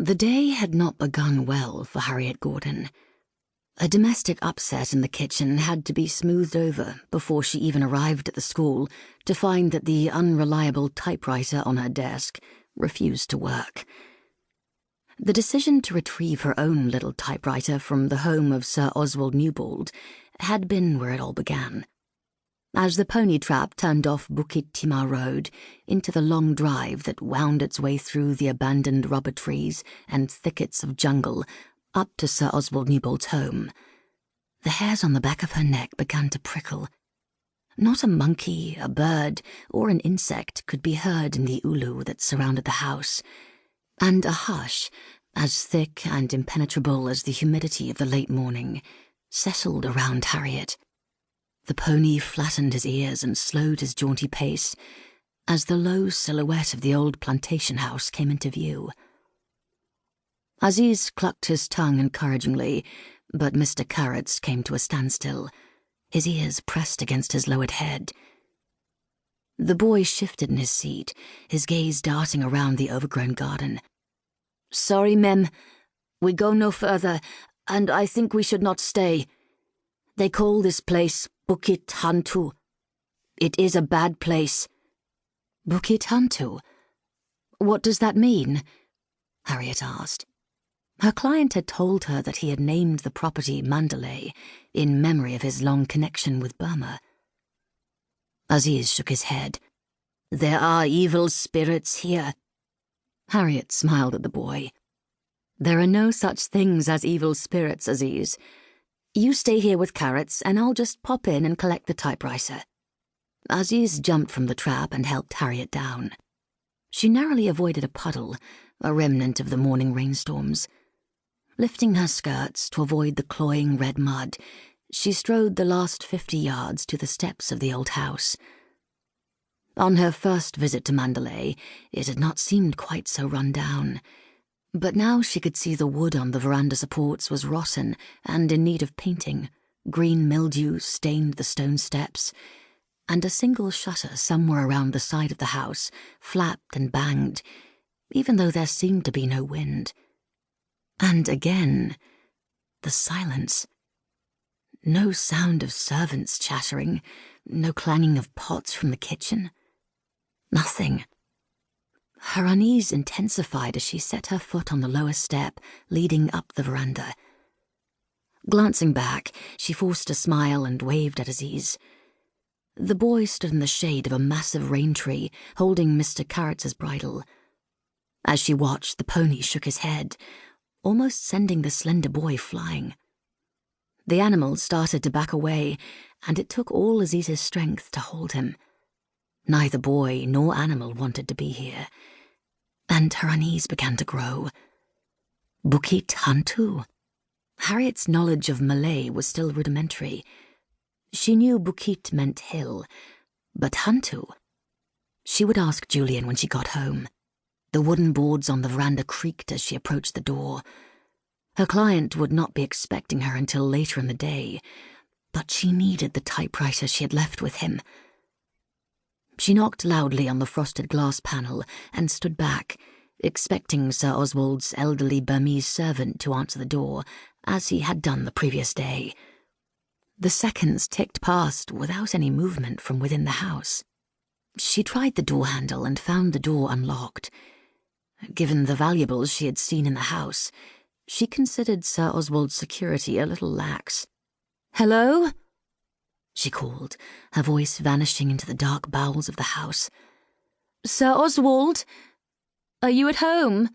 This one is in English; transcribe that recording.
The day had not begun well for Harriet Gordon. A domestic upset in the kitchen had to be smoothed over before she even arrived at the school to find that the unreliable typewriter on her desk refused to work. The decision to retrieve her own little typewriter from the home of Sir Oswald Newbold had been where it all began. As the pony trap turned off Bukit Timah Road into the long drive that wound its way through the abandoned rubber trees and thickets of jungle up to Sir Oswald Newbold's home, the hairs on the back of her neck began to prickle. Not a monkey, a bird, or an insect could be heard in the ulu that surrounded the house, and a hush, as thick and impenetrable as the humidity of the late morning, settled around Harriet. The pony flattened his ears and slowed his jaunty pace as the low silhouette of the old plantation house came into view. Aziz clucked his tongue encouragingly, but Mr. Carrots came to a standstill, his ears pressed against his lowered head. The boy shifted in his seat, his gaze darting around the overgrown garden. "Sorry, Mem. We go no further, and I think we should not stay. They call this place Bukit Hantu. It is a bad place." "Bukit Hantu? What does that mean?" Harriet asked. Her client had told her that he had named the property Mandalay in memory of his long connection with Burma. Aziz shook his head. "There are evil spirits here." Harriet smiled at the boy. "There are no such things as evil spirits, Aziz. You stay here with Carrots, and I'll just pop in and collect the typewriter." Aziz jumped from the trap and helped Harriet down. She narrowly avoided a puddle, a remnant of the morning rainstorms. Lifting her skirts to avoid the cloying red mud, she strode the last 50 yards to the steps of the old house. On her first visit to Mandalay, it had not seemed quite so run down. But now she could see the wood on the veranda supports was rotten and in need of painting. Green mildew stained the stone steps, and a single shutter somewhere around the side of the house flapped and banged, even though there seemed to be no wind. And again, the silence. No sound of servants chattering, no clanging of pots from the kitchen. Nothing. Her unease intensified as she set her foot on the lower step leading up the veranda. Glancing back, she forced a smile and waved at Aziz. The boy stood in the shade of a massive rain tree, holding Mr. Carrots' bridle. As she watched, the pony shook his head, almost sending the slender boy flying. The animal started to back away, and it took all Aziz's strength to hold him. Neither boy nor animal wanted to be here, and her unease began to grow. Bukit Hantu? Harriet's knowledge of Malay was still rudimentary. She knew Bukit meant hill, but Hantu? She would ask Julian when she got home. The wooden boards on the veranda creaked as she approached the door. Her client would not be expecting her until later in the day, but she needed the typewriter she had left with him. She knocked loudly on the frosted glass panel and stood back, expecting Sir Oswald's elderly Burmese servant to answer the door, as he had done the previous day. The seconds ticked past without any movement from within the house. She tried the door handle and found the door unlocked. Given the valuables she had seen in the house, she considered Sir Oswald's security a little lax. "Hello?" she called, her voice vanishing into the dark bowels of the house. "Sir Oswald? Are you at home?"